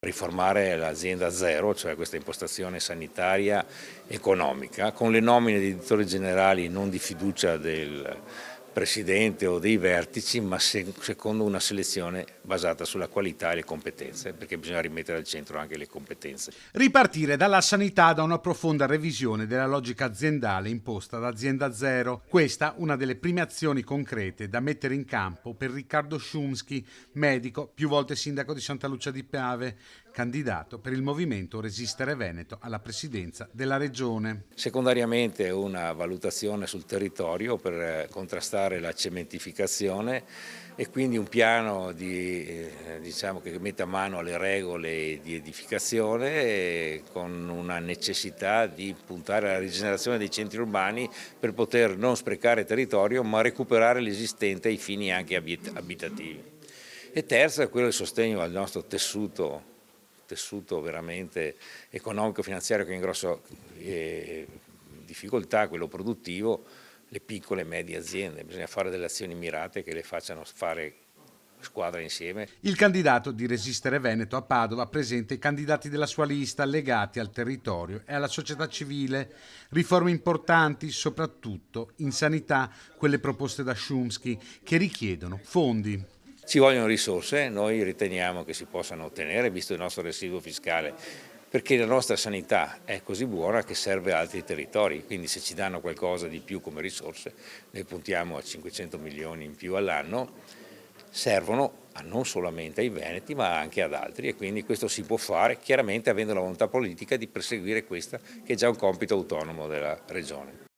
Riformare l'azienda a zero, cioè questa impostazione sanitaria economica, con le nomine di direttori generali non di fiducia del Presidente o dei vertici, ma secondo una selezione basata sulla qualità e le competenze, perché bisogna rimettere al centro anche le competenze. Ripartire dalla sanità da una profonda revisione della logica aziendale imposta da Azienda Zero. Questa una delle prime azioni concrete da mettere in campo per Riccardo Szumski, medico, più volte sindaco di Santa Lucia di Piave, candidato per il movimento Resistere Veneto alla presidenza della regione. Secondariamente una valutazione sul territorio per contrastare la cementificazione e quindi un piano diciamo, che metta mano alle regole di edificazione con una necessità di puntare alla rigenerazione dei centri urbani per poter non sprecare territorio ma recuperare l'esistente ai fini anche abitativi. E terzo è quello del sostegno al nostro tessuto veramente economico-finanziario che è in grossa difficoltà, quello produttivo, le piccole e medie aziende. Bisogna fare delle azioni mirate che le facciano fare squadra insieme. Il candidato di Resistere Veneto a Padova presenta i candidati della sua lista legati al territorio e alla società civile. Riforme importanti, soprattutto in sanità, quelle proposte da Szumski, che richiedono fondi. Ci vogliono risorse, noi riteniamo che si possano ottenere, visto il nostro residuo fiscale, perché la nostra sanità è così buona che serve a altri territori, quindi se ci danno qualcosa di più come risorse, noi puntiamo a 500 milioni in più all'anno, servono non solamente ai veneti ma anche ad altri e quindi questo si può fare chiaramente avendo la volontà politica di perseguire questa che è già un compito autonomo della regione.